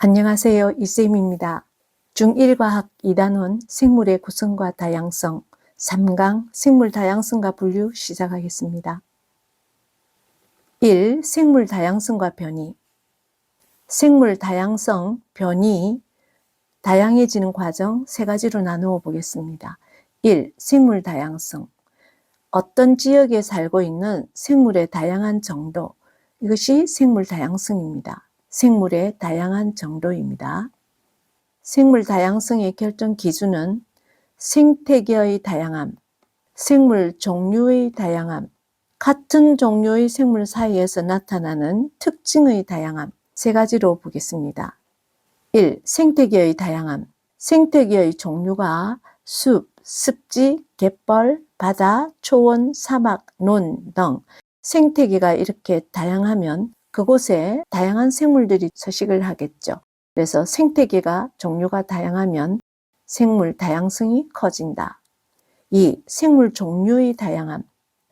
안녕하세요. 이쌤입니다. 중1과학 2단원 생물의 구성과 다양성 3강 생물 다양성과 분류 시작하겠습니다. 1. 생물 다양성과 변이. 생물 다양성, 변이, 다양해지는 과정 세 가지로 나누어 보겠습니다. 1. 생물 다양성. 어떤 지역에 살고 있는 생물의 다양한 정도, 이것이 생물 다양성입니다. 생물의 다양한 정도입니다. 생물 다양성의 결정 기준은 생태계의 다양함, 생물 종류의 다양함, 같은 종류의 생물 사이에서 나타나는 특징의 다양함 세 가지로 보겠습니다. 1. 생태계의 다양함. 생태계의 종류가 숲, 습지, 갯벌, 바다, 초원, 사막, 논 등 생태계가 이렇게 다양하면 그곳에 다양한 생물들이 서식을 하겠죠. 그래서 생태계가 종류가 다양하면 생물 다양성이 커진다. 2. 생물 종류의 다양함.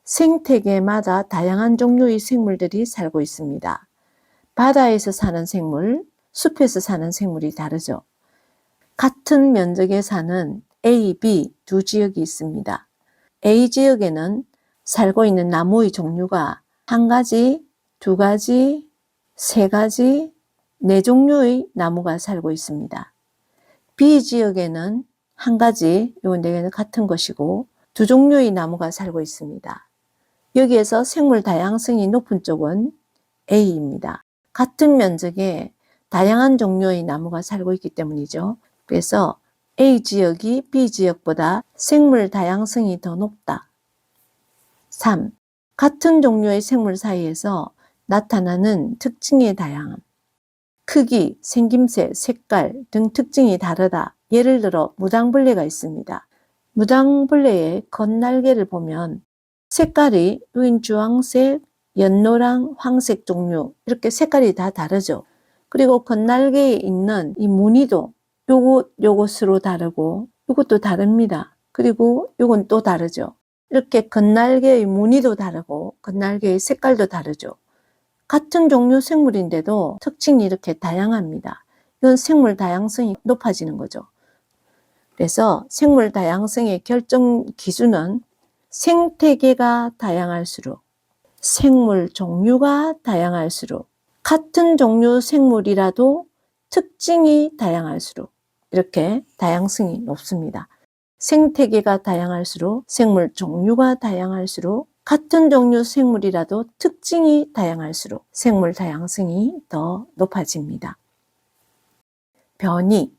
생태계마다 다양한 종류의 생물들이 살고 있습니다. 바다에서 사는 생물, 숲에서 사는 생물이 다르죠. 같은 면적에 사는 A, B 두 지역이 있습니다. A 지역에는 살고 있는 나무의 종류가 한 가지, 두 가지, 세 가지, 네 종류의 나무가 살고 있습니다. B 지역에는 한 가지, 요 네 개는 같은 것이고 두 종류의 나무가 살고 있습니다. 여기에서 생물 다양성이 높은 쪽은 A입니다. 같은 면적에 다양한 종류의 나무가 살고 있기 때문이죠. 그래서 A 지역이 B 지역보다 생물 다양성이 더 높다. 3. 같은 종류의 생물 사이에서 나타나는 특징의 다양함. 크기, 생김새, 색깔 등 특징이 다르다. 예를 들어 무당벌레가 있습니다. 무당벌레의 겉날개를 보면 색깔이 주황색, 연노랑, 황색 종류 이렇게 색깔이 다 다르죠. 그리고 겉날개에 있는 이 무늬도 요것으로 다르고 요것도 다릅니다. 그리고 요건 또 다르죠. 이렇게 겉날개의 무늬도 다르고 겉날개의 색깔도 다르죠. 같은 종류 생물인데도 특징이 이렇게 다양합니다. 이건 생물 다양성이 높아지는 거죠. 그래서 생물 다양성의 결정 기준은 생태계가 다양할수록, 생물 종류가 다양할수록, 같은 종류 생물이라도 특징이 다양할수록 이렇게 다양성이 높습니다. 생태계가 다양할수록, 생물 종류가 다양할수록, 같은 종류 생물이라도 특징이 다양할수록 생물 다양성이 더 높아집니다. 변이.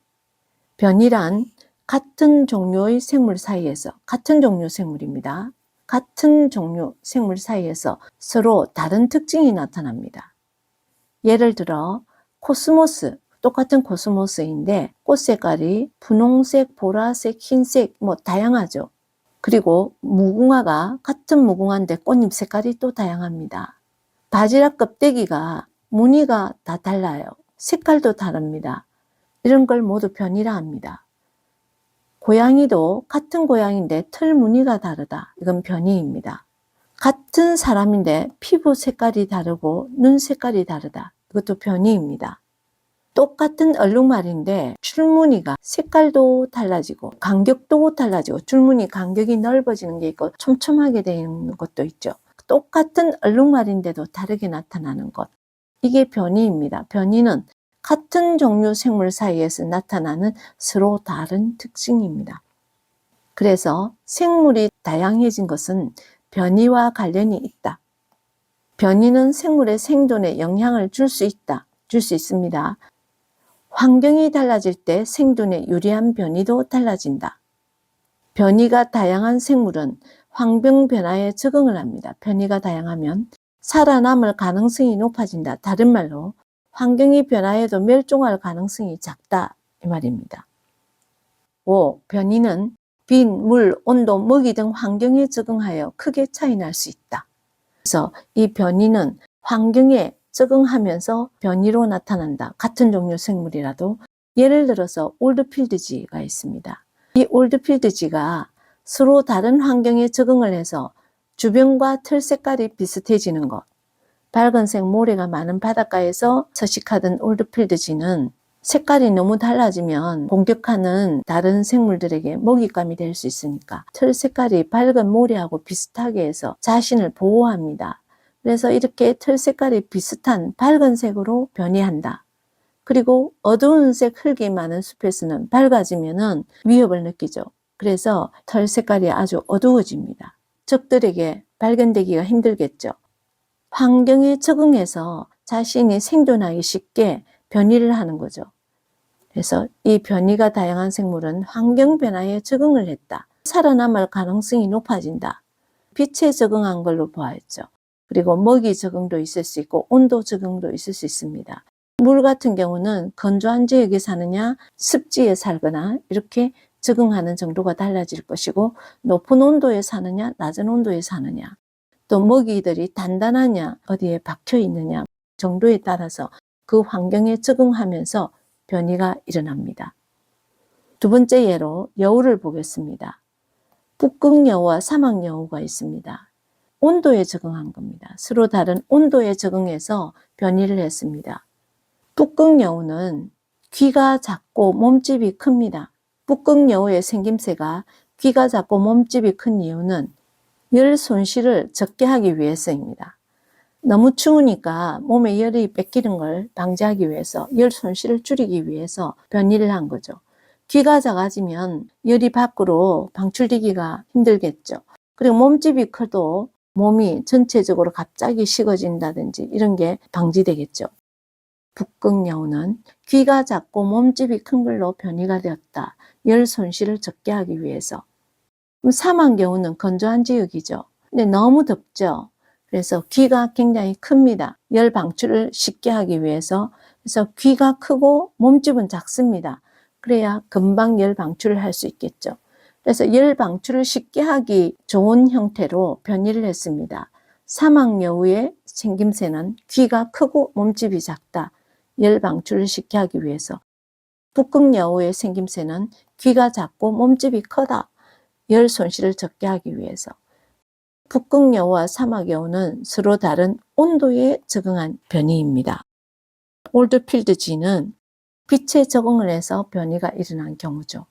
변이란 같은 종류의 생물 사이에서, 같은 종류 생물입니다. 같은 종류 생물 사이에서 서로 다른 특징이 나타납니다. 예를 들어 코스모스, 똑같은 코스모스인데 꽃 색깔이 분홍색, 보라색, 흰색 다양하죠. 그리고 무궁화가 같은 무궁화인데 꽃잎 색깔이 또 다양합니다. 바지락 껍데기가 무늬가 다 달라요. 색깔도 다릅니다. 이런 걸 모두 변이라 합니다. 고양이도 같은 고양이인데 털 무늬가 다르다. 이건 변이입니다. 같은 사람인데 피부 색깔이 다르고 눈 색깔이 다르다. 이것도 변이입니다. 똑같은 얼룩말인데 줄무늬가 색깔도 달라지고 간격도 달라지고 줄무늬 간격이 넓어지는 게 있고 촘촘하게 되는 것도 있죠. 똑같은 얼룩말인데도 다르게 나타나는 것. 이게 변이입니다. 변이는 같은 종류 생물 사이에서 나타나는 서로 다른 특징입니다. 그래서 생물이 다양해진 것은 변이와 관련이 있다. 변이는 생물의 생존에 영향을 줄 수 있습니다. 환경이 달라질 때 생존에 유리한 변이도 달라진다. 변이가 다양한 생물은 환경 변화에 적응을 합니다. 변이가 다양하면 살아남을 가능성이 높아진다. 다른 말로 환경이 변화해도 멸종할 가능성이 작다. 이 말입니다. 5. 변이는 빛, 물, 온도, 먹이 등 환경에 적응하여 크게 차이 날 수 있다. 그래서 이 변이는 환경에 적응하면서 변이로 나타난다. 같은 종류 생물이라도 예를 들어서 올드필드지가 있습니다. 이 올드필드지가 서로 다른 환경에 적응을 해서 주변과 털 색깔이 비슷해지는 것. 밝은색 모래가 많은 바닷가에서 서식하던 올드필드지는 색깔이 너무 달라지면 공격하는 다른 생물들에게 먹잇감이 될 수 있으니까 털 색깔이 밝은 모래하고 비슷하게 해서 자신을 보호합니다. 그래서 이렇게 털 색깔이 비슷한 밝은 색으로 변이한다. 그리고 어두운 색 흙이 많은 숲에서는 밝아지면은 위협을 느끼죠. 그래서 털 색깔이 아주 어두워집니다. 적들에게 발견되기가 힘들겠죠. 환경에 적응해서 자신이 생존하기 쉽게 변이를 하는 거죠. 그래서 이 변이가 다양한 생물은 환경 변화에 적응을 했다. 살아남을 가능성이 높아진다. 빛에 적응한 걸로 보았죠. 그리고 먹이 적응도 있을 수 있고 온도 적응도 있을 수 있습니다. 물 같은 경우는 건조한 지역에 사느냐 습지에 살거나 이렇게 적응하는 정도가 달라질 것이고 높은 온도에 사느냐 낮은 온도에 사느냐 또 먹이들이 단단하냐 어디에 박혀 있느냐 정도에 따라서 그 환경에 적응하면서 변이가 일어납니다. 두 번째 예로 여우를 보겠습니다. 북극여우와 사막여우가 있습니다. 온도에 적응한 겁니다. 서로 다른 온도에 적응해서 변이를 했습니다. 북극여우는 귀가 작고 몸집이 큽니다. 북극여우의 생김새가 귀가 작고 몸집이 큰 이유는 열 손실을 적게 하기 위해서입니다. 너무 추우니까 몸에 열이 뺏기는 걸 방지하기 위해서 열 손실을 줄이기 위해서 변이를 한 거죠. 귀가 작아지면 열이 밖으로 방출되기가 힘들겠죠. 그리고 몸집이 커도 몸이 전체적으로 갑자기 식어진다든지 이런 게 방지되겠죠. 북극여우는 귀가 작고 몸집이 큰 걸로 변이가 되었다. 열 손실을 적게 하기 위해서. 사막여우는 건조한 지역이죠. 근데 너무 덥죠. 그래서 귀가 굉장히 큽니다. 열 방출을 쉽게 하기 위해서. 그래서 귀가 크고 몸집은 작습니다. 그래야 금방 열 방출을 할 수 있겠죠. 그래서 열 방출을 쉽게 하기 좋은 형태로 변이를 했습니다. 사막여우의 생김새는 귀가 크고 몸집이 작다. 열 방출을 쉽게 하기 위해서. 북극여우의 생김새는 귀가 작고 몸집이 크다. 열 손실을 적게 하기 위해서. 북극여우와 사막여우는 서로 다른 온도에 적응한 변이입니다. 올드필드쥐는 빛에 적응을 해서 변이가 일어난 경우죠.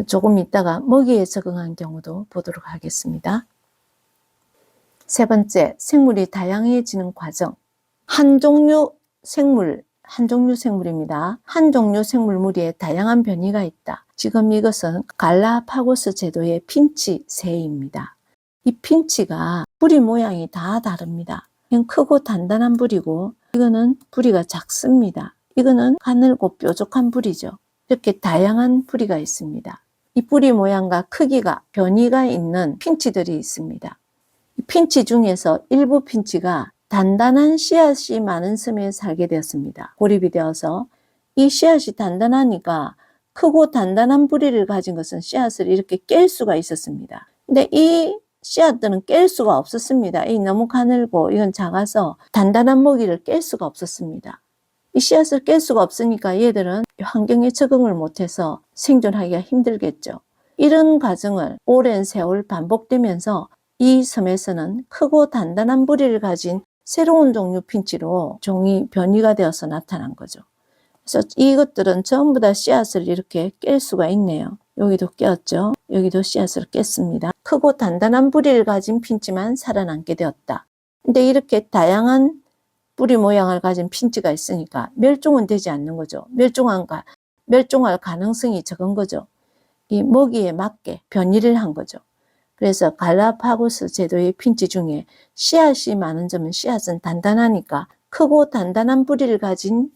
조금 있다가 먹이에 적응한 경우도 보도록 하겠습니다. 세 번째, 생물이 다양해지는 과정. 한 종류 생물입니다. 한 종류 생물 무리에 다양한 변이가 있다. 지금 이것은 갈라파고스 제도의 핀치 새입니다. 이 핀치가 부리 모양이 다 다릅니다. 이건 크고 단단한 부리고 이거는 부리가 작습니다. 이거는 가늘고 뾰족한 부리죠. 이렇게 다양한 부리가 있습니다. 이 부리 모양과 크기가 변이가 있는 핀치들이 있습니다. 이 핀치 중에서 일부 핀치가 단단한 씨앗이 많은 섬에 살게 되었습니다. 고립이 되어서 이 씨앗이 단단하니까 크고 단단한 부리를 가진 것은 씨앗을 이렇게 깰 수가 있었습니다. 근데 이 씨앗들은 깰 수가 없었습니다. 이 너무 가늘고 이건 작아서 단단한 먹이를 깰 수가 없었습니다. 이 씨앗을 깰 수가 없으니까 얘들은 환경에 적응을 못해서 생존하기가 힘들겠죠. 이런 과정을 오랜 세월 반복되면서 이 섬에서는 크고 단단한 부리를 가진 새로운 종류 핀치로 종이 변이가 되어서 나타난 거죠. 그래서 이것들은 전부 다 씨앗을 이렇게 깰 수가 있네요. 여기도 꼈죠. 여기도 씨앗을 깼습니다. 크고 단단한 부리를 가진 핀치만 살아남게 되었다. 근데 이렇게 다양한 뿌리 모양을 가진 핀치가 있으니까 멸종은 되지 않는 거죠. 멸종할 가능성이 적은 거죠. 이 먹이에 맞게 변이를 한 거죠. 그래서 갈라파고스 제도의 핀치 중에 씨앗이 많은 점은 씨앗은 단단하니까 크고 단단한 뿌리를 가진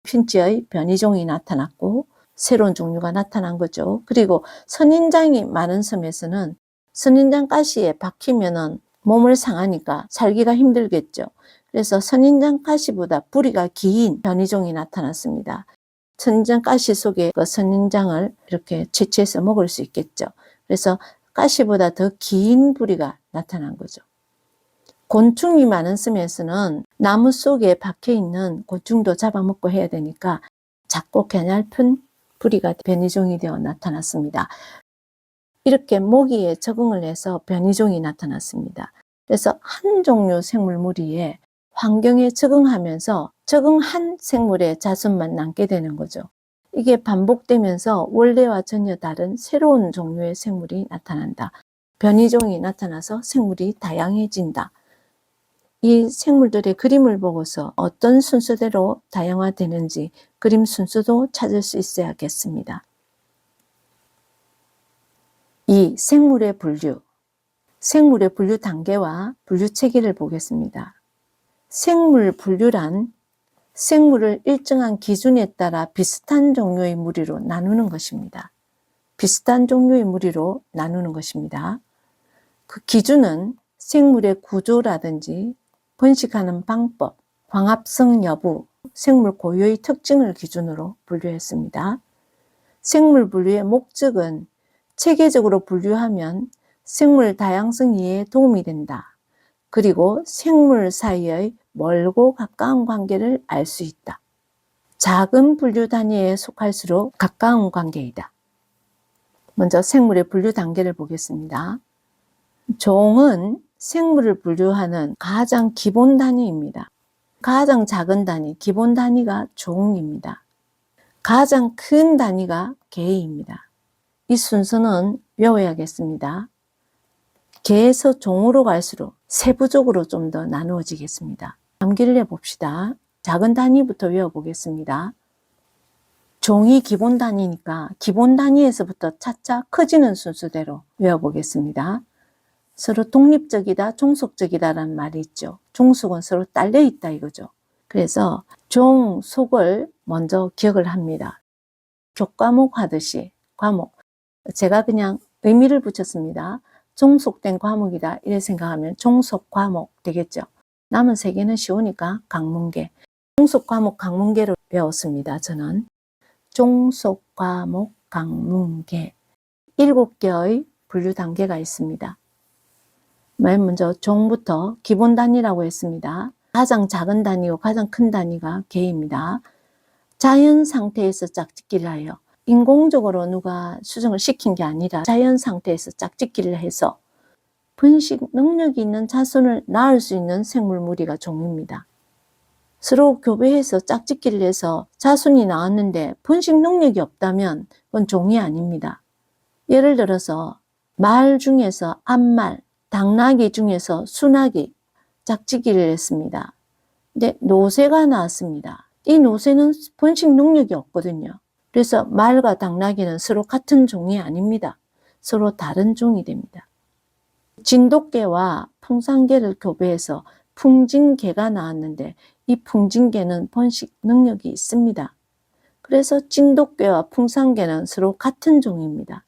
핀치의 변이종이 나타났고 새로운 종류가 나타난 거죠. 그리고 선인장이 많은 섬에서는 선인장 가시에 박히면은 몸을 상하니까 살기가 힘들겠죠. 그래서 선인장 가시보다 뿌리가 긴 변이종이 나타났습니다. 선인장 가시 속에 그 선인장을 이렇게 채취해서 먹을 수 있겠죠. 그래서 가시보다 더 긴 뿌리가 나타난 거죠. 곤충이 많은 섬에서는 나무 속에 박혀있는 곤충도 잡아먹고 해야 되니까 작고 가냘픈 뿌리가 변이종이 되어 나타났습니다. 이렇게 먹이에 적응을 해서 변이종이 나타났습니다. 그래서 한 종류 생물 무리에 환경에 적응하면서 적응한 생물의 자손만 남게 되는 거죠. 이게 반복되면서 원래와 전혀 다른 새로운 종류의 생물이 나타난다. 변이종이 나타나서 생물이 다양해진다. 이 생물들의 그림을 보고서 어떤 순서대로 다양화되는지 그림 순서도 찾을 수 있어야겠습니다. 2. 생물의 분류. 생물의 분류 단계와 분류 체계를 보겠습니다. 생물 분류란 생물을 일정한 기준에 따라 비슷한 종류의 무리로 나누는 것입니다. 비슷한 종류의 무리로 나누는 것입니다. 그 기준은 생물의 구조라든지 번식하는 방법, 광합성 여부, 생물 고유의 특징을 기준으로 분류했습니다. 생물 분류의 목적은 체계적으로 분류하면 생물 다양성 이해에 도움이 된다. 그리고 생물 사이의 멀고 가까운 관계를 알 수 있다. 작은 분류 단위에 속할수록 가까운 관계이다. 먼저 생물의 분류 단계를 보겠습니다. 종은 생물을 분류하는 가장 기본 단위입니다. 가장 작은 단위, 기본 단위가 종입니다. 가장 큰 단위가 계입니다. 이 순서는 외워야겠습니다. 계에서 종으로 갈수록 세부적으로 좀 더 나누어지겠습니다. 암기를 해봅시다. 작은 단위부터 외워보겠습니다. 종이 기본 단위니까 기본 단위에서부터 차차 커지는 순서대로 외워보겠습니다. 서로 독립적이다, 종속적이다라는 말이 있죠. 종속은 서로 딸려 있다 이거죠. 그래서 종, 속을 먼저 기억을 합니다. 교과목 하듯이 과목. 제가 그냥 의미를 붙였습니다. 종속된 과목이다 이렇게 생각하면 종속 과목 되겠죠. 남은 세 개는 쉬우니까 강문계. 종속 과목 강문계로 배웠습니다. 저는 종속 과목 강문계 7개의 분류 단계가 있습니다. 맨 먼저 종부터 기본 단위라고 했습니다. 가장 작은 단위와 가장 큰 단위가 계입니다. 자연 상태에서 짝짓기를 하여 인공적으로 누가 수정을 시킨 게 아니라 자연 상태에서 짝짓기를 해서 번식 능력이 있는 자손을 낳을 수 있는 생물 무리가 종입니다. 서로 교배해서 짝짓기를 해서 자손이 나왔는데 번식 능력이 없다면 그건 종이 아닙니다. 예를 들어서 말 중에서 암말, 당나귀 중에서 순나귀 짝짓기를 했습니다. 근데 노새가 나왔습니다. 이 노새는 번식 능력이 없거든요. 그래서 말과 당나귀는 서로 같은 종이 아닙니다. 서로 다른 종이 됩니다. 진돗개와 풍산개를 교배해서 풍진개가 나왔는데 이 풍진개는 번식 능력이 있습니다. 그래서 진돗개와 풍산개는 서로 같은 종입니다.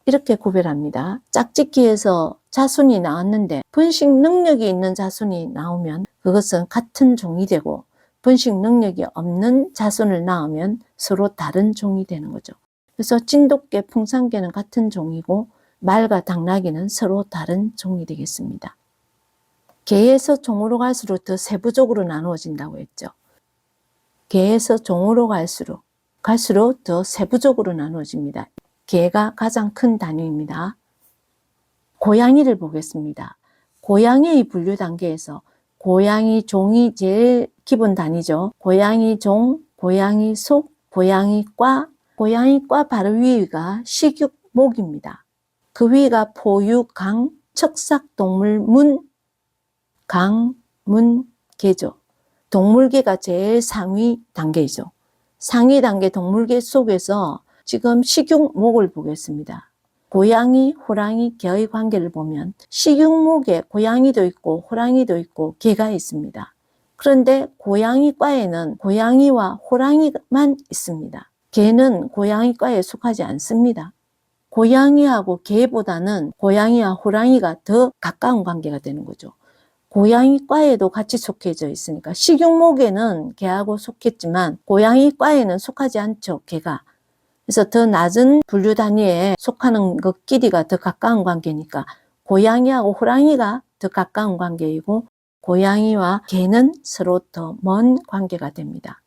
이렇게 구별합니다. 짝짓기에서 자손이 나왔는데 번식 능력이 있는 자손이 나오면 그것은 같은 종이 되고 번식 능력이 없는 자손을 낳으면 서로 다른 종이 되는 거죠. 그래서 진돗개, 풍산개는 같은 종이고 말과 당나귀는 서로 다른 종이 되겠습니다. 개에서 종으로 갈수록 더 세부적으로 나누어진다고 했죠. 개에서 종으로 갈수록 더 세부적으로 나누어집니다. 개가 가장 큰 단위입니다. 고양이를 보겠습니다. 고양이의 분류 단계에서 고양이 종이 제일 기본 단위죠. 고양이 종, 고양이 속, 고양이과, 고양이과 바로 위가 식육목입니다. 그 위가 포유, 강, 척삭, 동물, 문, 강, 문, 개죠. 동물계가 제일 상위 단계이죠. 상위 단계 동물계 속에서 지금 식육목을 보겠습니다. 고양이, 호랑이, 개의 관계를 보면 식육목에 고양이도 있고 호랑이도 있고 개가 있습니다. 그런데 고양이과에는 고양이와 호랑이만 있습니다. 개는 고양이과에 속하지 않습니다. 고양이하고 개보다는 고양이와 호랑이가 더 가까운 관계가 되는 거죠. 고양이과에도 같이 속해져 있으니까 식육목에는 개하고 속했지만 고양이과에는 속하지 않죠, 개가. 그래서 더 낮은 분류 단위에 속하는 것끼리가 더 가까운 관계니까 고양이하고 호랑이가 더 가까운 관계이고 고양이와 개는 서로 더 먼 관계가 됩니다.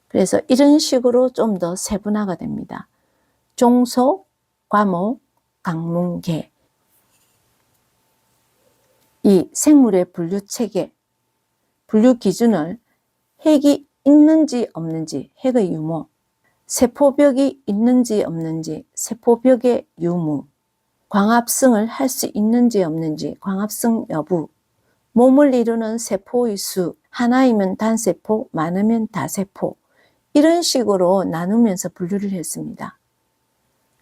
그래서 이런 식으로 좀 더 세분화가 됩니다. 종속, 과목, 강문, 개. 이 생물의 분류 체계, 분류 기준을 핵이 있는지 없는지, 핵의 유무, 세포벽이 있는지 없는지, 세포벽의 유무, 광합성을 할 수 있는지 없는지, 광합성 여부, 몸을 이루는 세포의 수, 하나이면 단세포, 많으면 다세포, 이런 식으로 나누면서 분류를 했습니다.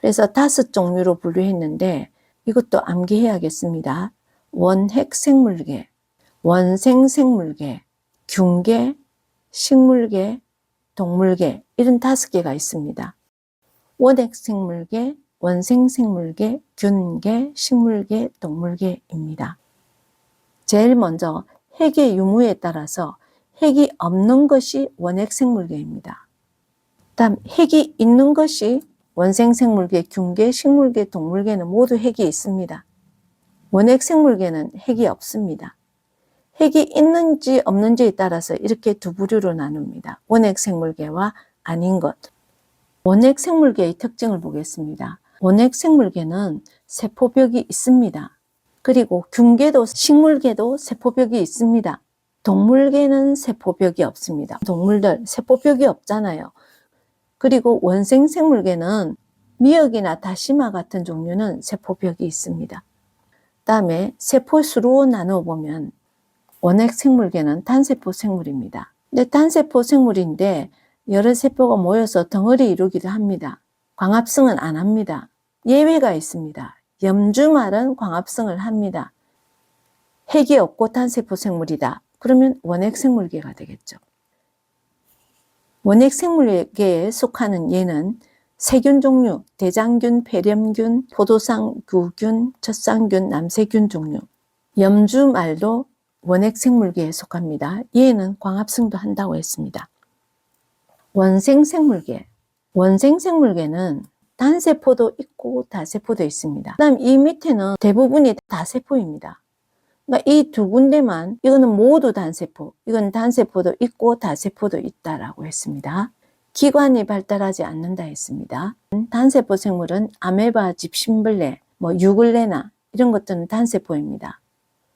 그래서 5종류로 분류했는데 이것도 암기해야겠습니다. 원핵생물계, 원생생물계, 균계, 식물계, 동물계, 이런 5개가 있습니다. 원핵생물계, 원생생물계, 균계, 식물계, 동물계입니다. 제일 먼저 핵의 유무에 따라서 핵이 없는 것이 원핵생물계입니다. 다음 핵이 있는 것이 원생생물계, 균계, 식물계, 동물계는 모두 핵이 있습니다. 원핵생물계는 핵이 없습니다. 핵이 있는지 없는지에 따라서 이렇게 두 부류로 나눕니다. 원핵생물계와 아닌 것. 원핵생물계의 특징을 보겠습니다. 원핵생물계는 세포벽이 있습니다. 그리고 균계도 식물계도 세포벽이 있습니다. 동물계는 세포벽이 없습니다. 동물들 세포벽이 없잖아요. 그리고 원생생물계는 미역이나 다시마 같은 종류는 세포벽이 있습니다. 다음에 세포수로 나눠보면 원핵생물계는 단세포 생물입니다. 근데 단세포 생물인데 여러 세포가 모여서 덩어리 이루기도 합니다. 광합성은 안 합니다. 예외가 있습니다. 염주말은 광합성을 합니다. 핵이 없고 단세포 생물이다. 그러면 원핵생물계가 되겠죠. 원핵생물계에 속하는 얘는 세균 종류, 대장균, 폐렴균, 포도상, 구균, 젖상균, 남세균 종류. 염주말도 원핵생물계에 속합니다. 얘는 광합성도 한다고 했습니다. 원생생물계. 원생생물계는 단세포도 있고 다세포도 있습니다. 그 다음 이 밑에는 대부분이 다세포입니다. 그러니까 이 두 군데만, 이거는 모두 단세포, 이건 단세포도 있고 다세포도 있다라고 했습니다. 기관이 발달하지 않는다 했습니다. 단세포 생물은 아메바, 집신벌레, 유글레나 이런 것들은 단세포입니다.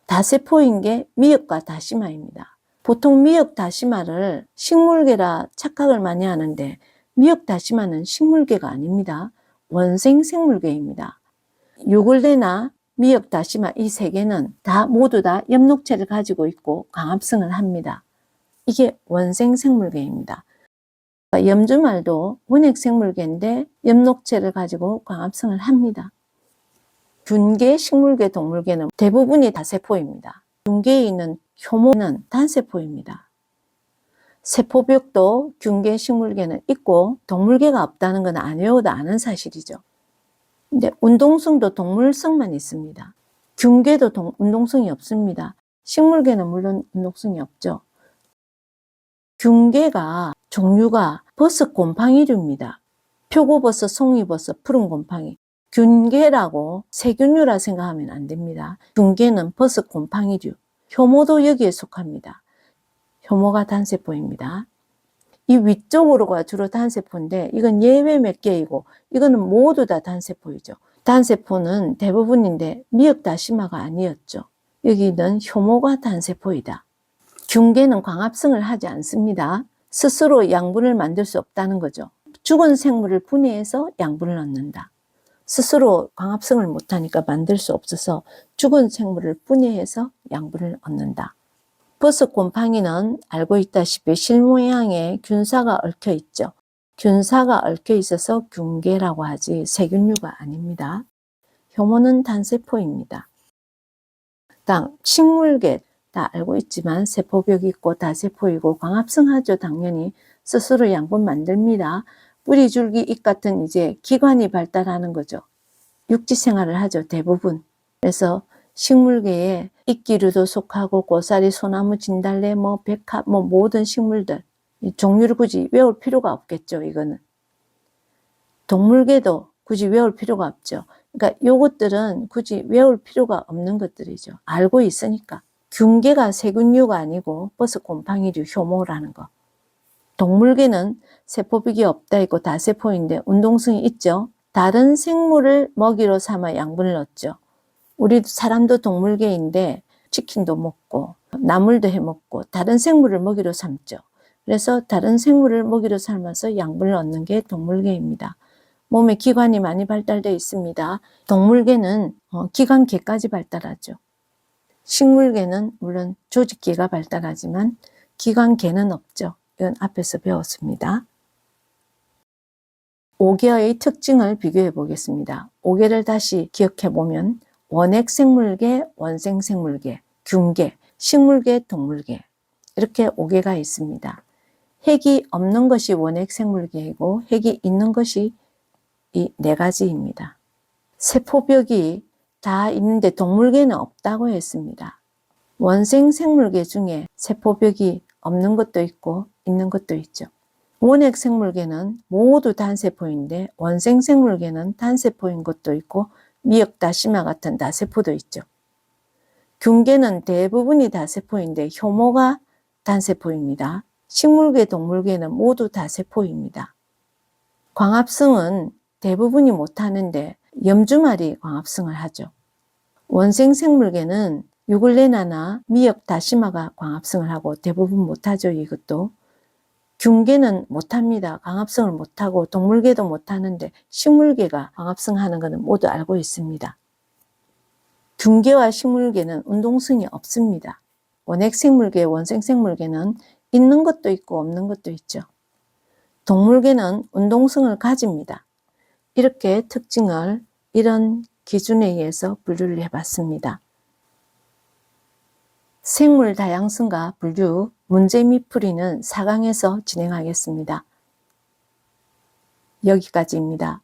다세포인 게 미역과 다시마입니다. 보통 미역, 다시마를 식물계라 착각을 많이 하는데 미역, 다시마는 식물계가 아닙니다. 원생생물계입니다. 유글레나 미역, 다시마 이 세 개는 모두 다 엽록체를 가지고 있고 광합성을 합니다. 이게 원생생물계입니다. 염주말도 원핵생물계인데 엽록체를 가지고 광합성을 합니다. 균계, 식물계, 동물계는 대부분이 다세포입니다. 균계에 있는 효모는 단세포입니다. 세포벽도 균계, 식물계는 있고 동물계가 없다는 건 안 외워도 아는 사실이죠. 근데 운동성도 동물성만 있습니다. 균계도 운동성이 없습니다. 식물계는 물론 운동성이 없죠. 균계가 종류가 버섯 곰팡이류입니다. 표고버섯, 송이버섯, 푸른 곰팡이. 균계라고 세균류라 생각하면 안 됩니다. 균계는 버섯 곰팡이류. 효모도 여기에 속합니다. 효모가 단세포입니다. 이 위쪽으로가 주로 단세포인데 이건 예외 몇 개이고 이거는 모두 다 단세포이죠. 단세포는 대부분인데 미역, 다시마가 아니었죠. 여기는 효모가 단세포이다. 균계는 광합성을 하지 않습니다. 스스로 양분을 만들 수 없다는 거죠. 죽은 생물을 분해해서 양분을 얻는다. 스스로 광합성을 못하니까 만들 수 없어서 죽은 생물을 분해해서 양분을 얻는다. 버섯 곰팡이는 알고 있다시피 실 모양에 균사가 얽혀 있죠. 균사가 얽혀 있어서 균계라고 하지 세균류가 아닙니다. 효모는 단세포입니다. 다음 식물계 다 알고 있지만 세포벽이 있고 다세포이고 광합성하죠. 당연히 스스로 양분 만듭니다. 뿌리, 줄기, 잎 같은 이제 기관이 발달하는 거죠. 육지 생활을 하죠. 대부분. 그래서 식물계에 이끼류도 속하고 고사리, 소나무, 진달래, 백합, 모든 식물들 종류를 굳이 외울 필요가 없겠죠. 이거는 동물계도 굳이 외울 필요가 없죠. 그러니까 요것들은 굳이 외울 필요가 없는 것들이죠. 알고 있으니까. 균계가 세균류가 아니고 버섯 곰팡이류 효모라는 거. 동물계는 세포벽이 없다 있고 다세포인데 운동성이 있죠. 다른 생물을 먹이로 삼아 양분을 얻죠. 우리 사람도 동물계인데 치킨도 먹고 나물도 해 먹고 다른 생물을 먹이로 삼죠. 그래서 다른 생물을 먹이로 삼아서 양분을 얻는 게 동물계입니다. 몸에 기관이 많이 발달되어 있습니다. 동물계는 기관계까지 발달하죠. 식물계는 물론 조직계가 발달하지만 기관계는 없죠. 이건 앞에서 배웠습니다. 5개의 특징을 비교해 보겠습니다. 5개를 다시 기억해 보면 원핵생물계, 원생생물계, 균계, 식물계, 동물계 이렇게 5개가 있습니다. 핵이 없는 것이 원핵생물계이고 핵이 있는 것이 이 4가지입니다. 세포벽이 다 있는데 동물계는 없다고 했습니다. 원생생물계 중에 세포벽이 없는 것도 있고 있는 것도 있죠. 원핵생물계는 모두 단세포인데 원생생물계는 단세포인 것도 있고 미역, 다시마 같은 다세포도 있죠. 균계는 대부분이 다세포인데 효모가 단세포입니다. 식물계, 동물계는 모두 다세포입니다. 광합성은 대부분이 못하는데 염주말이 광합성을 하죠. 원생생물계는 유글레나나 미역, 다시마가 광합성을 하고 대부분 못하죠. 이것도. 균계는 못합니다. 광합성을 못하고 동물계도 못하는데 식물계가 광합성하는 것은 모두 알고 있습니다. 균계와 식물계는 운동성이 없습니다. 원핵생물계, 원생생물계는 있는 것도 있고 없는 것도 있죠. 동물계는 운동성을 가집니다. 이렇게 특징을 이런 기준에 의해서 분류를 해봤습니다. 생물 다양성과 분류, 문제 및 풀이는 4강에서 진행하겠습니다. 여기까지입니다.